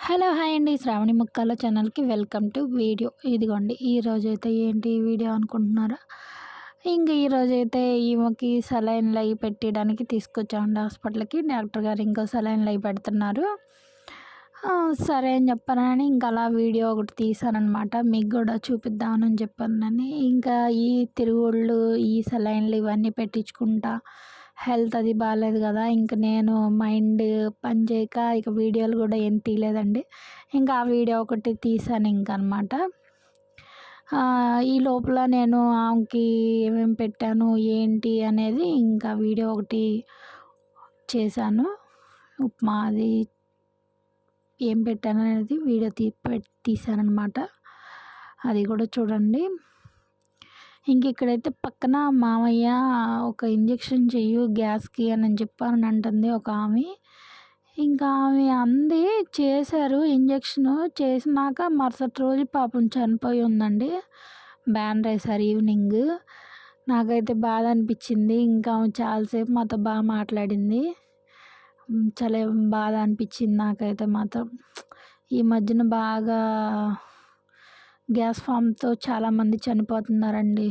Hello hi అండి. శ్రావణి ముక్కాల ఛానల్కి welcome to video. ఇదిగోండి ఈరోజైతే ఏంటి వీడియో అనుకుంటున్నారా? ఇంక ఈరోజైతే ఈమెకి సెలైన్లు అవి పెట్టడానికి తీసుకొచ్చామండి హాస్పిటల్కి. డాక్టర్ గారు ఇంకో సెలైన్లు అవి పెడుతున్నారు. సరే అని చెప్పానని ఇంకా అలా వీడియో ఒకటి తీసానమాట. మీకు కూడా చూపిద్దామని చెప్పానని. ఇంకా ఈ తిరుగుళ్ళు ఈ సెలైన్లు ఇవన్నీ పెట్టించుకుంటా హెల్త్ అది బాగాలేదు కదా. ఇంక నేను మైండ్ పని చేయక ఇక వీడియోలు కూడా ఏం తీయలేదండి. ఇంకా ఆ వీడియో ఒకటి తీసాను ఇంకనమాట. ఈ లోపల నేను ఆమెకి ఏమేమి పెట్టాను ఏంటి అనేది ఇంకా వీడియో ఒకటి చేశాను. ఉప్మా అది ఏం పెట్టాను అనేది వీడియో తీసానమాట. అది కూడా చూడండి. ఇంక ఇక్కడైతే పక్కన మామయ్య ఒక ఇంజెక్షన్ చెయ్యు గ్యాస్కి అని చెప్పాను అంటుంది ఒక ఆమె. ఇంకా ఆమె అంది చేశారు ఇంజెక్షను. చేసినాక మరుసటి రోజు పాపం చనిపోయి ఉందండి. బ్యాన్ వేశారు ఈవినింగ్. నాకైతే బాధ అనిపించింది. ఇంకా ఆమె చాలాసేపు మాతో బాగా మాట్లాడింది. చాలా బాధ అనిపించింది నాకైతే మాత్రం. ఈ మధ్యన బాగా గ్యాస్ ఫామ్తో చాలామంది చనిపోతున్నారండి.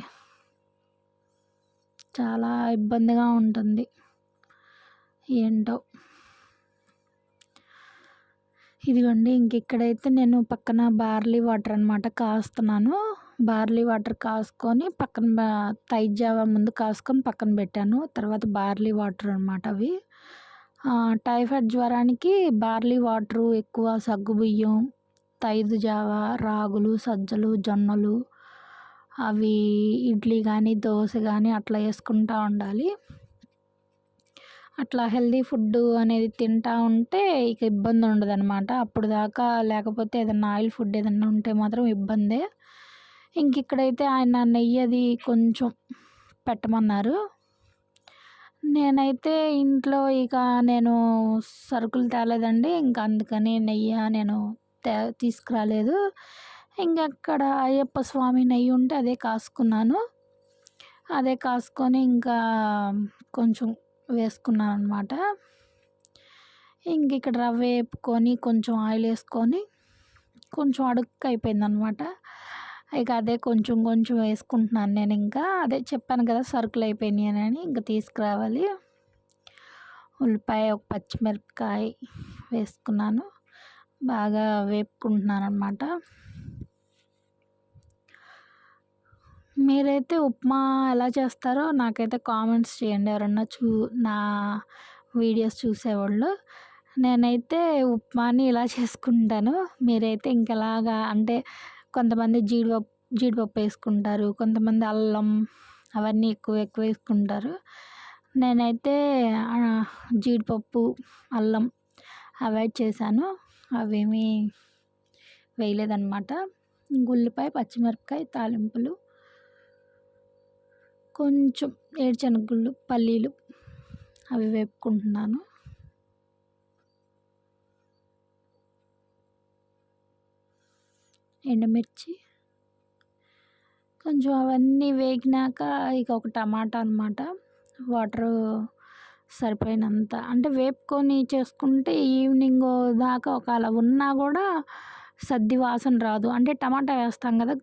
చాలా ఇబ్బందిగా ఉంటుంది. ఏంటో ఇదిగోండి. ఇంక ఇక్కడైతే నేను పక్కన బార్లీ వాటర్ అనమాట కాస్తున్నాను. బార్లీ వాటర్ కాసుకొని పక్కన తైజ్ జావా ముందు కాసుకొని పక్కన పెట్టాను. తర్వాత బార్లీ వాటర్ అనమాట అవి. టైఫాయిడ్ జ్వరానికి బార్లీ వాటరు ఎక్కువ, సగ్గుబియ్యం, తైదు జావా, రాగులు, సజ్జలు, జొన్నలు అవి ఇడ్లీ కానీ దోశ కానీ అట్లా వేసుకుంటూ ఉండాలి. అట్లా హెల్దీ ఫుడ్ అనేది తింటూ ఉంటే ఇక ఇబ్బంది ఉండదు అనమాట. అప్పుడు దాకా లేకపోతే ఏదన్నా ఆయిల్ ఫుడ్ ఏదన్నా ఉంటే మాత్రం ఇబ్బందే. ఇంక ఇక్కడైతే ఆయన నెయ్యి అది కొంచెం పెట్టమన్నారు. నేనైతే ఇంట్లో ఇక నేను సరుకులు తేలేదండి. ఇంకా అందుకని నెయ్యి నేను తీసుకురాలేదు. ఇంకక్కడ అయ్యప్ప స్వామి నెయ్యి ఉంటే అదే కాసుకున్నాను. అదే కాసుకొని ఇంకా కొంచెం వేసుకున్నాను అనమాట. ఇంక ఇక్కడ రవ్వ వేపుకొని కొంచెం ఆయిల్ వేసుకొని కొంచెం అడుక్కు అయిపోయింది అనమాట. ఇక అదే కొంచెం కొంచెం వేసుకుంటున్నాను నేను. ఇంకా అదే చెప్పాను కదా సరుకులు అయిపోయినాయి అని. ఇంకా తీసుకురావాలి. ఉల్లిపాయ, ఒక పచ్చిమిరపకాయ వేసుకున్నాను. బాగా వేపుకుంటున్నాను అనమాట. మీరైతే ఉప్మా ఎలా చేస్తారో నాకైతే కామెంట్స్ చేయండి ఎవరన్నా నా వీడియోస్ చూసేవాళ్ళు. నేనైతే ఉప్మాని ఇలా చేసుకుంటాను. మీరైతే ఇంకెలాగా అంటే కొంతమంది జీడిపప్పు వేసుకుంటారు, కొంతమంది అల్లం అవన్నీ ఎక్కువ వేసుకుంటారు. నేనైతే జీడిపప్పు, అల్లం అవాయిడ్ చేశాను. అవేమీ వేయలేదన్నమాట. ఉల్లిపాయ, పచ్చిమిరపకాయ, తాలింపులు, కొంచెం ఏరుశనగగుళ్ళు, పల్లీలు అవి వేపుకుంటున్నాను. ఎండుమిర్చి కొంచెం అవన్నీ వేగినాక ఇక ఒక టమాటా అనమాట. వాటరు సరిపోయినంత అంటే వేపుకొని చేసుకుంటే ఈవినింగ్ దాకా ఒకవేళ ఉన్నా కూడా సద్ది వాసన రాదు. అంటే టమాటా వేస్తాం కదా,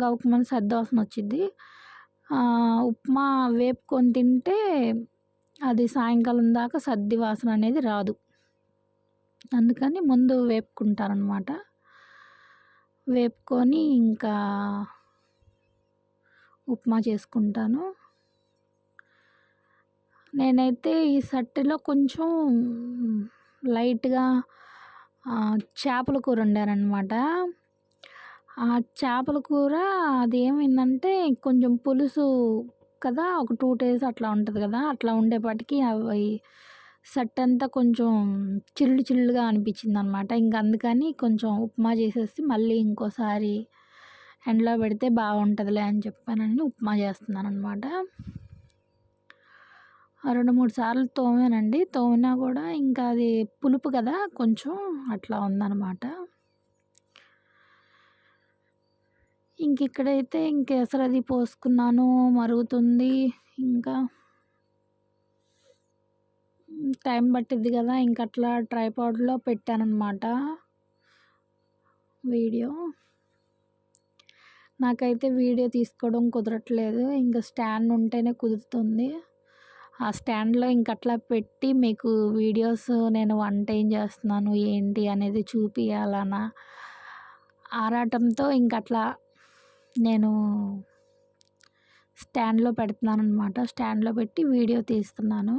గవుకుమని సద్ది వాసన వచ్చింది. ఉప్మా వేపుకొని తింటే అది సాయంకాలం దాకా సద్ది వాసన అనేది రాదు. అందుకని ముందు వేపుకుంటారనమాట. వేపుకొని ఇంకా ఉప్మా చేసుకుంటాను. నేనైతే ఈ సట్టిలో కొంచెం లైట్గా చేపల కూర వండానమాట. ఆ చేపల కూర అది ఏమైందంటే కొంచెం పులుసు కదా, ఒక 2 days అట్లా ఉంటుంది కదా. అట్లా ఉండేపాటికి అవి సట్టంతా కొంచెం చిల్లుగా అనిపించింది అనమాట. ఇంక అందుకని కొంచెం ఉప్మా చేసేసి మళ్ళీ ఇంకోసారి ఎండలో పెడితే బాగుంటుందిలే అని చెప్పానని ఉప్మా చేస్తున్నాను అనమాట. 2-3 సార్లు తోమానండి. తోమినా కూడా ఇంకా అది పులుపు కదా కొంచెం అట్లా ఉందన్నమాట. ఇంక ఇక్కడైతే ఇంక ఎసరది పోసుకున్నాను, మరుగుతుంది. ఇంకా టైం పట్టిద్ది కదా, ఇంక అట్లా ట్రైపాడ్లో పెట్టానన్నమాట. వీడియో. నాకైతే వీడియో తీసుకోవడం కుదరట్లేదు. ఇంకా స్టాండ్ ఉంటేనే కుదురుతుంది. ఆ స్టాండ్‌లో ఇంకట్లా పెట్టి మీకు వీడియోస్ నేను వంట ఏం చేస్తున్నాను, ఏంటి అనేది చూపియాలన్న ఆరాటంతో ఇంకట్లా నేను స్టాండ్‌లో పెడుతున్నాననమాట. స్టాండ్‌లో పెట్టి వీడియో తీస్తున్నాను.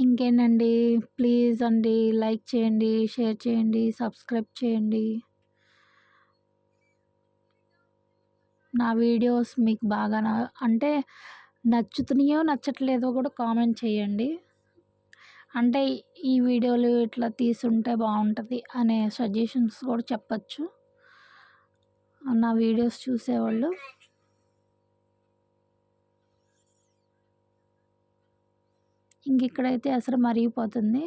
ఇంకేంటండి, ప్లీజ్ అండి లైక్ చేయండి, షేర్ చేయండి, సబ్స్క్రైబ్ చేయండి. నా వీడియోస్ మీకు బాగా అంటే నచ్చుతున్నాయో నచ్చట్లేదో కూడా కామెంట్ చేయండి. అంటే ఈ వీడియోలు ఇట్లా తీసుంటే బాగుంటుంది అనే సజెషన్స్ కూడా చెప్పచ్చు నా వీడియోస్ చూసేవాళ్ళు. ఇంక ఇక్కడైతే అసలు మరిగిపోతుంది.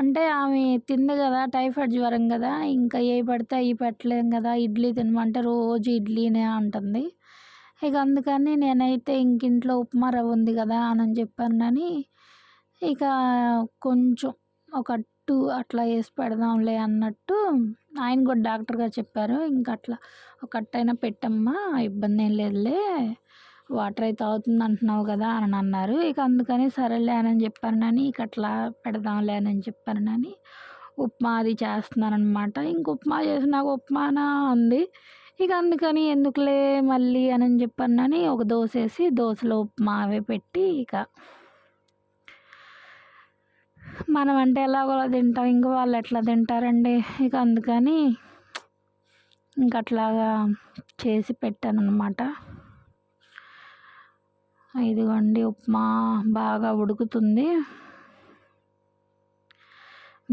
అంటే ఆమె తింది కదా, టైఫాయిడ్ జ్వరం కదా, ఇంకా ఏవి పడితే అవి పెట్టలేం కదా, ఇడ్లీ తినమంటే రోజు ఇడ్లీనే అంటుంది. ఇక అందుకని నేనైతే ఇంక ఇంట్లో ఉప్మా రవ్వ ఉంది కదా అని చెప్పానని ఇక కొంచెం ఒక 2 అట్లా వేసి పెడదాంలే అన్నట్టు ఆయన కూడా డాక్టర్ గారు చెప్పారు. ఇంక అట్లా ఒక కట్టైనా పెట్టమ్మా, ఇబ్బంది ఏం లేదులే, వాటర్ అయితే అవుతుంది అంటున్నావు కదా అని అన్నారు. ఇక అందుకని సరేలే అని చెప్పానని ఇక అట్లా పెడదాంలే అని చెప్పానని ఉప్మా అది చేస్తున్నానమాట. ఇంక ఉప్మా చేసి నాకు ఉప్మానా ఉంది. ఇక అందుకని ఎందుకులే మళ్ళీ అని చెప్పానని ఒక దోశ వేసి దోశలో ఉప్మా అవే పెట్టి ఇక మనం అంటే ఎలాగోలా తింటాం, ఇంక వాళ్ళు ఎట్లా తింటారండి. ఇక అందుకని ఇంక అట్లాగా చేసి పెట్టాను అనమాట. ఇదిగోండి ఉప్మా బాగా ఉడుకుతుంది.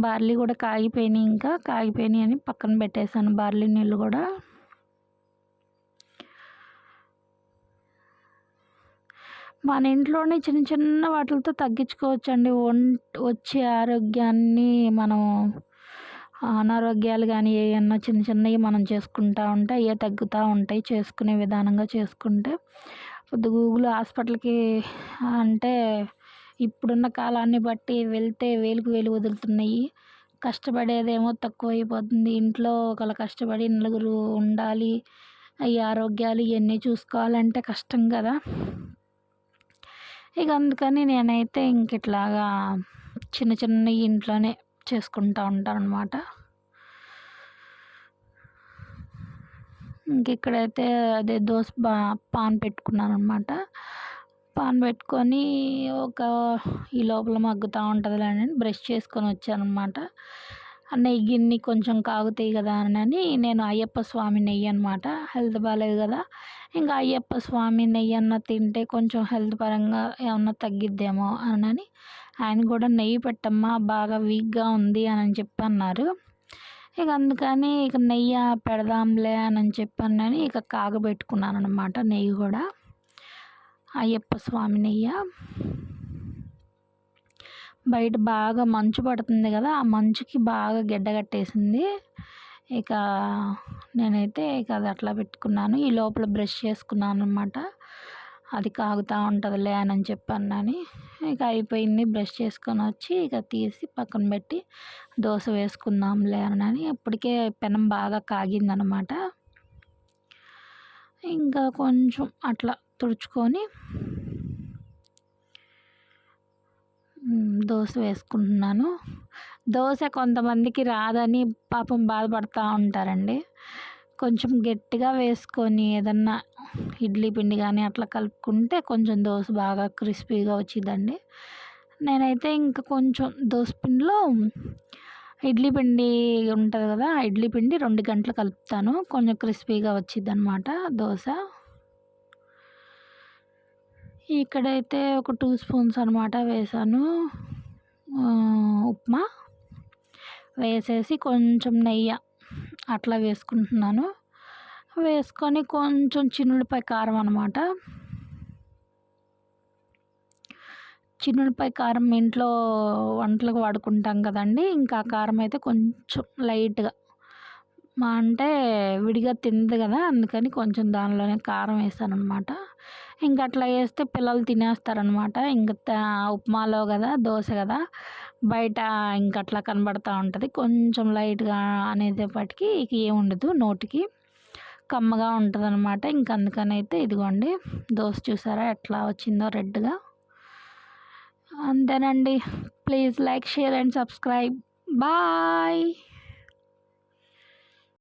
బార్లీ కూడా కాగిపోయినాయి, ఇంకా కాగిపోయినాయి అని పక్కన పెట్టేశాను బార్లీ నీళ్ళు కూడా. మన ఇంట్లోనే చిన్న చిన్న వాటితో తగ్గించుకోవచ్చండి వచ్చే ఆరోగ్యాన్ని. మనం అనారోగ్యాలు కానీ ఏమన్నా చిన్న చిన్నవి మనం చేసుకుంటూ ఉంటే అయ్యే తగ్గుతూ ఉంటాయి. చేసుకునే విధానంగా చేసుకుంటే గూగుల్ హాస్పిటల్కి అంటే ఇప్పుడున్న కాలాన్ని బట్టి వెళ్తే వేలుకు వేలు వదులుతున్నాయి. కష్టపడేదేమో తక్కువైపోతుంది. ఇంట్లో ఒకళ్ళు కష్టపడి నలుగురు ఉండాలి, ఈ ఆరోగ్యాలు ఇవన్నీ చూసుకోవాలంటే కష్టం కదా. ఇక అందుకని నేనైతే ఇంక ఇట్లాగా చిన్న చిన్నవి ఇంట్లోనే చేసుకుంటూ ఉంటానన్నమాట. ఇంక ఇక్కడైతే అదే దోశ పాన్ పెట్టుకున్నాను అనమాట. పాన్ పెట్టుకొని ఈ లోపల మగ్గుతూ ఉంటుందిలే అని బ్రష్ చేసుకొని వచ్చానమాట. నెయ్యి గిన్నె కొంచెం కాగుతాయి కదా అని నేను అయ్యప్ప స్వామి నెయ్యి అనమాట. హెల్త్ బాగాలేదు కదా, ఇంకా అయ్యప్ప స్వామి నెయ్యి అన్న తింటే కొంచెం హెల్త్ పరంగా ఏమన్నా తగ్గిద్దేమో అని ఆయన కూడా నెయ్యి పెట్టమ్మా బాగా వీక్గా ఉంది అని చెప్పి అన్నారు. ఇక అందుకని ఇక నెయ్యి పెడదాంలే అని చెప్పానని ఇక కాగబెట్టుకున్నాను అనమాట. నెయ్యి కూడా అయ్యప్ప స్వామి నెయ్యి. బయట బాగా మంచు పడుతుంది కదా, ఆ మంచుకి బాగా గడ్డగట్టేసింది. ఇక నేనైతే ఇక అది అట్లా పెట్టుకున్నాను. ఈ లోపల బ్రష్ చేసుకున్నాను అనమాట. అది కాగుతూ ఉంటుందిలే అని చెప్పానని ఇక అయిపోయింది. బ్రష్ చేసుకొని వచ్చి ఇక తీసి పక్కన పెట్టి దోశ వేసుకుందాంలే అని అప్పటికే పెనం బాగా కాగిందనమాట. ఇంకా కొంచెం అట్లా తుడుచుకొని దోశ వేసుకుంటున్నాను. దోశ కొంతమందికి రాదని పాపం బాధపడుతూ ఉంటారండి. కొంచెం గట్టిగా వేసుకొని ఏదన్నా ఇడ్లీ పిండి కానీ అట్లా కలుపుకుంటే కొంచెం దోశ బాగా క్రిస్పీగా వచ్చిందండి. నేనైతే ఇంకా కొంచెం దోశ పిండిలో ఇడ్లీ పిండి ఉంటుంది కదా, ఆ ఇడ్లీ పిండి 2 గంటలు కలుపుతాను, కొంచెం క్రిస్పీగా వచ్చింది అనమాట దోశ. ఇక్కడైతే ఒక 2 స్పూన్స్ అనమాట వేసాను ఉప్మా. వేసేసి కొంచెం నెయ్యి అట్లా వేసుకుంటున్నాను. వేసుకొని కొంచెం చిన్నులపాయ కారం అనమాట. చిన్నులపాయ కారం ఇంట్లో వంటలకు వాడుకుంటాం కదండి. ఇంకా ఆ కారం అయితే కొంచెం లైట్గా అంటే విడిగా తింది కదా, అందుకని కొంచెం దానిలోనే కారం వేసాను అనమాట. ఇంకా అట్లా వేస్తే పిల్లలు తినేస్తారనమాట. ఇంకా ఉప్మాలో కదా, దోశ కదా, బయట ఇంక అట్లా కనబడతా ఉంటుంది. కొంచెం లైట్గా అనేటప్పటికి ఇక ఏముండదు, నోటికి కమ్మగా ఉంటుంది అనమాట. ఇంక అందుకని అయితే ఇదిగోండి దోశ చూసారా ఎట్లా వచ్చిందో రెడ్గా. అంతేనండి. Please like, share and subscribe. Bye.